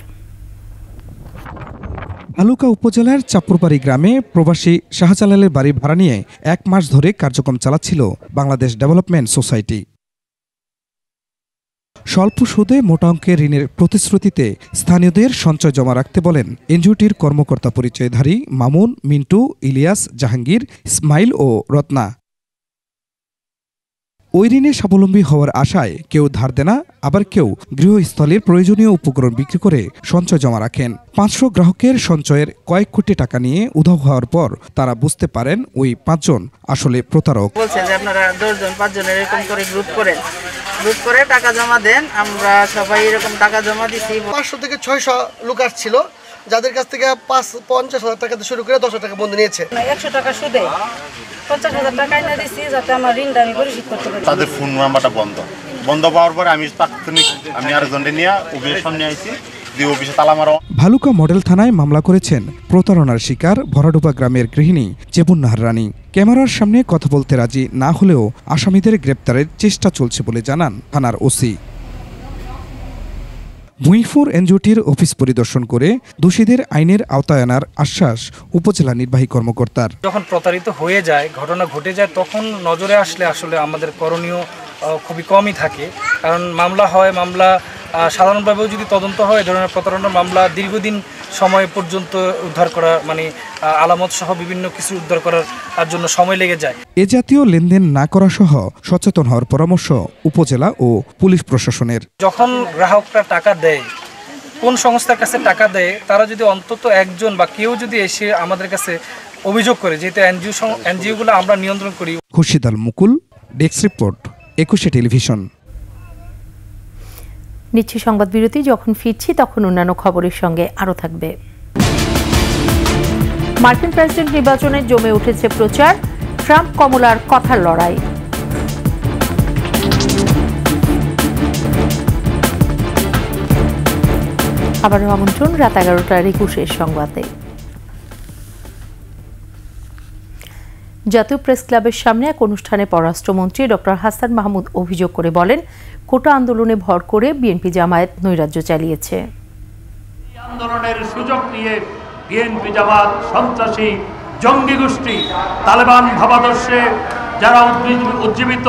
ভালুকা উপজেলার চাপুরবাড়ি গ্রামে প্রবাসী শাহজালালের বাড়ি ভাড়া নিয়ে 1 মাস ধরে কার্যক্রম চালাচ্ছিল বাংলাদেশ ডেভেলপমেন্ট সোসাইটি। স্বল্প সুদে মোটা অঙ্কের ঋণের প্রতিশ্রুতিতে স্থানীয়দের সঞ্চয় জমা রাখতে বলেন এনজিওটির কর্মকর্তা পরিচয়ধারী মামুন, মিন্টু, ইলিয়াস, জাহাঙ্গীর, ইসমাইল ও রত্না। ওই ঋণে স্বাবলম্বী হওয়ার আশায় কেউ ধার দেনা, আবার কেউ গৃহস্থলের প্রয়োজনীয় উপকরণ বিক্রি করে সঞ্চয় জমা রাখেন। 500 গ্রাহকের সঞ্চয়ের কয়েক কোটি টাকা নিয়ে উধাও হওয়ার পর তারা বুঝতে পারেন ওই 5 জন আসলে প্রতারক। বলছে যে আপনারা 10 জন 5 জন এরকম করে গ্রুপ করে টাকা জমা দেন। আমরা সবাই এরকম টাকা জমা দিচ্ছি। 500 থেকে 600 লোক আসছিল, যাদের কাছ থেকে 50,000 টাকা শুরু করে 10,000 টাকা বন্ধ নিয়েছে। 100 টাকা সুদে 50,000 টাকা এনে দিচ্ছি যাতে আমার ঋণটা আমি পরিশোধ করতে পারি। তাদের ফোন নাম্বারটা বন্ধ পাওয়ার পরে আমি আরেকজনকে নিয়ে অফিসের সামনে আইছি। ভালুকা মডেল থানায় মামলা করেছেন প্রতারণার শিকার ভরাডুপা গ্রামের গৃহিণী জেবুন্নাহার রানী। ক্যামেরার সামনে কথা বলতে রাজি না হলেও আসামিদের গ্রেপ্তারের চেষ্টা চলছে বলে জানান থানার ওসি। ভূঁইফুর এনজিওটির অফিস পরিদর্শন করে দোষীদের আইনের আওতায় আনার আশ্বাস উপজেলা নির্বাহী কর্মকর্তার। যখন প্রতারিত হয়ে যায়, ঘটনা ঘটে যায়, তখন নজরে আসলে আমাদের করণীয় খুবই কমই থাকে। কারণ মামলা হয়, মামলা সাধারণভাবেও যদি তদন্ত হয়, এই ধরনের প্রতারণার মামলা দীর্ঘদিন সময় পর্যন্ত উদ্ধার করা, মানে আলামত সহ বিভিন্ন কিছু উদ্ধার করার জন্য সময় লেগে যায়। এ জাতীয় লেনদেন না করা সহ সচেতন হওয়ার পরামর্শ উপজেলা ও পুলিশ প্রশাসনের। যখন গ্রাহকরা টাকা দেয়, কোন সংস্থার কাছে টাকা দেয়, তারা যদি অন্তত একজন বা কেউ যদি এসে আমাদের কাছে অভিযোগ করে, যেহেতু এনজিওগুলো আমরা নিয়ন্ত্রণ করি। খুরশিদ আল মুকুল, ডেস্ক রিপোর্ট, 21 টেলিভিশন। নিচ্ছি সংবাদ বিরতি। যখন ফিরছি তখন অন্যান্য খবরের সঙ্গে আরও থাকবে। মার্কিন প্রেসিডেন্ট নির্বাচনে জমে উঠেছে প্রচার, ট্রাম্প কমলার কথার লড়াই। আবারও আমন্ত্রণ রাত 11টার 21 সংবাদে। জাতীয় প্রেস ক্লাবের সামনে এক অনুষ্ঠানে পররাষ্ট্রমন্ত্রী ডক্টর হাসান মাহমুদ অভিযোগ করে বলেন, কোটা আন্দোলনে ভর করে বিএনপি জামায়াত নৈরাজ্য চালিয়েছে। আন্দোলনের সুযোগ নিয়ে বিএনপি জামাত সন্ত্রাসী জঙ্গি গোষ্ঠী, তালেবান ভাবাদর্শে যারা উজ্জীবিত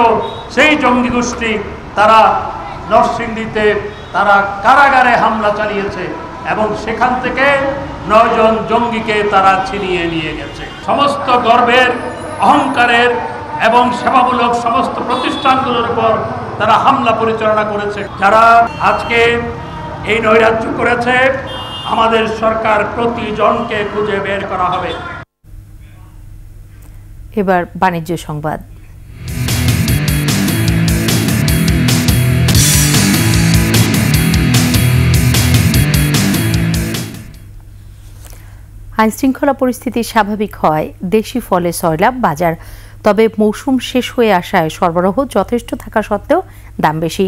সেই জঙ্গি গোষ্ঠী, তারা নরসিংদীতে তারা কারাগারে হামলা চালিয়েছে এবং সেখান থেকে 9 জন জঙ্গিকে তারা ছিনিয়ে নিয়ে গেছে। সমস্ত গর্বের, অহংকারের এবং সেবামূলক সমস্ত প্রতিষ্ঠানগুলোর উপর তারা হামলা পরিচালনা করেছে। যারা আজকে এই নৈরাজ্য করেছে, আমাদের সরকার প্রতিজনকে খুঁজে বের করা হবে। এবার বাণিজ্য সংবাদ। আইনশৃঙ্খলা পরিস্থিতি স্বাভাবিক হয় দেশি ফলে সয়লাভ বাজার, তবে মৌসুম শেষ হয়ে আসায় সরবরাহ যথেষ্ট থাকা সত্ত্বেও দাম বেশি।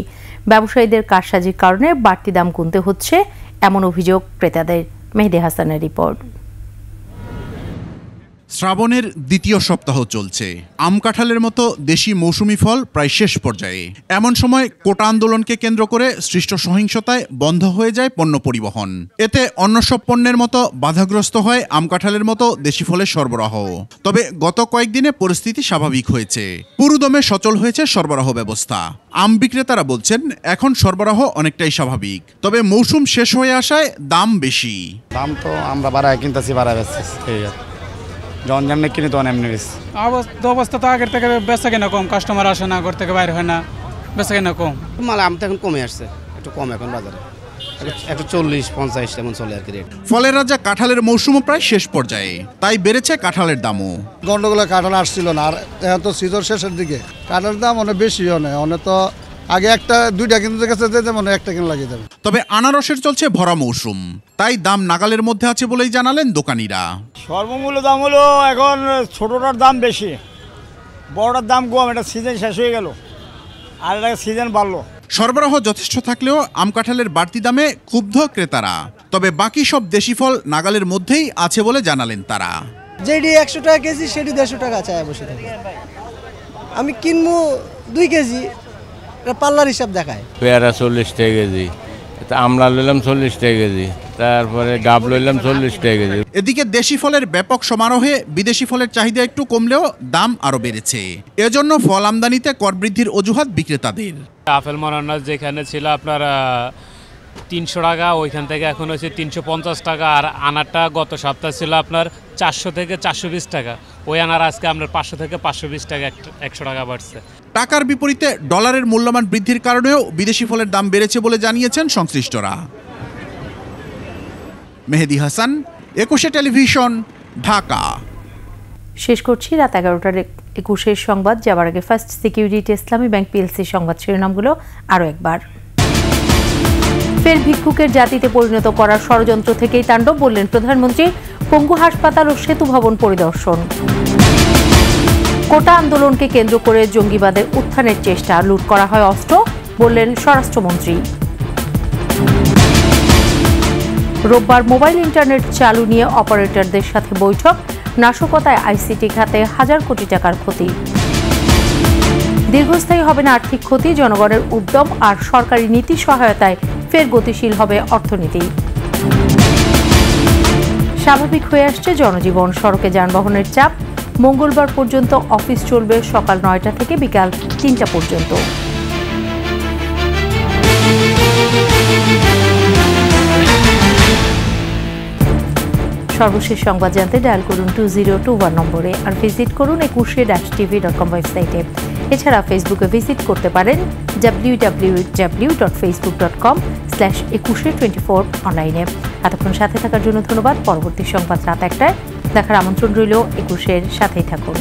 ব্যবসায়ীদের কারসাজির কারণে বাড়তি দাম গুনতে হচ্ছে, এমন অভিযোগ ক্রেতাদের। মেহেদী হাসানের রিপোর্ট। শ্রাবণের দ্বিতীয় সপ্তাহ চলছে। আম কাঁঠালের মতো দেশি মৌসুমি ফল প্রায় শেষ পর্যায়ে। এমন সময় কোটা আন্দোলনকে কেন্দ্র করে সৃষ্ট সহিংসতায় বন্ধ হয়ে যায় পণ্য পরিবহন। এতে অন্য সব পণ্যের মতো বাধাগ্রস্ত হয় আম কাঁঠালের মতো দেশি ফলের সরবরাহ। তবে গত কয়েকদিনে পরিস্থিতি স্বাভাবিক হয়েছে, পুরোদমে সচল হয়েছে সরবরাহ ব্যবস্থা। আম বিক্রেতারা বলছেন এখন সরবরাহ অনেকটাই স্বাভাবিক, তবে মৌসুম শেষ হয়ে আসায় দাম বেশি। দাম তো আমরা বাড়ায় কিনতেছি, বাড়ায় বেচতেছি, যখন যেমনি কিনি তখন এমনি বেশি। অবস্থা তো আগের থেকে বেচা কেনা কম, কাস্টমার আসে না, ঘর থেকে বাইরে হয় না, বেচা কেনা কম। মাল আম তো এখন কমে আসছে, একটু কম এখন বাজারে, 140-50 এমন চলে আর কি রেট। ফলের রাজা কাঁঠালের মৌসুমও প্রায় শেষ পর্যায়ে, তাই বেড়েছে কাঁঠালের দামও। গন্ডগোলা কাঁঠাল আসছিল না, আর এখন তো সিজন শেষের দিকে কাঁঠালের দাম অনেক বেশি, অনেক তো আগে 1-2টা কিনতে গেছে, যেমন 1টা কিনে লাগিয়ে দেবে। তবে আনারসের চলছে ভরা মৌসুম, তাই দাম নাগালের মধ্যে আছে বলেই জানালেন দোকানিরা। সর্বমূল্য দাম হলো এখন ছোটটার দাম বেশি, বড়টার দাম কম, এটা সিজন শেষ হয়ে গেল আর এটা সিজন বাড়লো। সরবরাহ যথেষ্ট থাকলেও আম কাঁঠালের বাড়তি দামে ক্ষুব্ধ ক্রেতারা, তবে বাকি সব দেশি ফল নাগালের মধ্যেই আছে বলে জানালেন তারা। যেটি 100 টাকা কেজি সেটি 150 টাকা চায় বসে থাকে। আমি কিনবো 2 কেজি, পাল্লার হিসাব দেখায়। পেয়ারা 40 টাকা কেজি, আমলা লইলাম 40 টাকা কেজি, তারপরে গাব লইলাম 40 টাকা কেজি। এদিকে দেশি ফলের ব্যাপক সমারোহে বিদেশি ফলের চাহিদা একটু কমলেও দাম আরো বেড়েছে। এজন্য ফল আমদানিতে কর বৃদ্ধির অজুহাত বিক্রেতাদের। আপেল মনানাস যেখানে ছিল আপনার 300 টাকা, ওইখান থেকে এখন হচ্ছে 350 টাকা, আর আনারটা গত সপ্তাহ ছিল আপনার 400 থেকে 420 টাকা, ওই আনার আজকে আপনার 500 থেকে 520 টাকা, 100 টাকা বাড়ছে। টাকার বিপরীতে ডলারের মূল্যমান বৃদ্ধির কারণেও বিদেশি ফলের দাম বেড়েছে বলে জানিয়েছেন সংশ্লিষ্টরা। মেহেদী হাসান, 21 টেলিভিশন, ঢাকা। শেষ করছি রাত 11টার 21 সংবাদ। যাবার আগে ফার্স্ট সিকিউরিটি ইসলামী ব্যাংক পিএলসি সংবাদ শিরোনামগুলো আরও একবার। ফের ভিক্ষুকের জাতিতে পরিণত করার ষড়যন্ত্র থেকেই তাণ্ডব, বললেন প্রধানমন্ত্রী। পঙ্গু হাসপাতাল ও সেতু ভবন পরিদর্শন। কোটা আন্দোলনকে কেন্দ্র করে জঙ্গিবাদের উত্থানের চেষ্টা, লুট করা হয় অস্ত্র, বললেন স্বরাষ্ট্রমন্ত্রী। রোববার মোবাইল ইন্টারনেট চালু নিয়ে অপারেটরদের সাথে বৈঠক, নাশকতায় আইসিটি খাতে 1000 কোটি টাকার ক্ষতি। দীর্ঘস্থায়ী হবে না আর্থিক ক্ষতি, জনগণের উদ্যম আর সরকারি নীতি সহায়তায় ফের গতিশীল হবে অর্থনীতি। স্বাভাবিক হয়ে আসছে জনজীবন, সড়কে যানবাহনের চাপ। মঙ্গলবার পর্যন্ত অফিস চলবে সকাল 9টা থেকে বিকাল 3টা পর্যন্ত। সর্বশেষ সংবাদ জানতে ডায়াল করুন 2021 নম্বরে আর ভিজিট করুন ekushe-tv.com ওয়েবসাইটে। এছাড়া ফেসবুকে ভিজিট করতে পারেন www.facebook.com/ekushe24 অনলাইনে। এতক্ষণ সাথে থাকার জন্য ধন্যবাদ। পরবর্তী সংবাদ রাত 1টায় দেখার আমন্ত্রণ রইল। একুশের সাথেই থাকুন।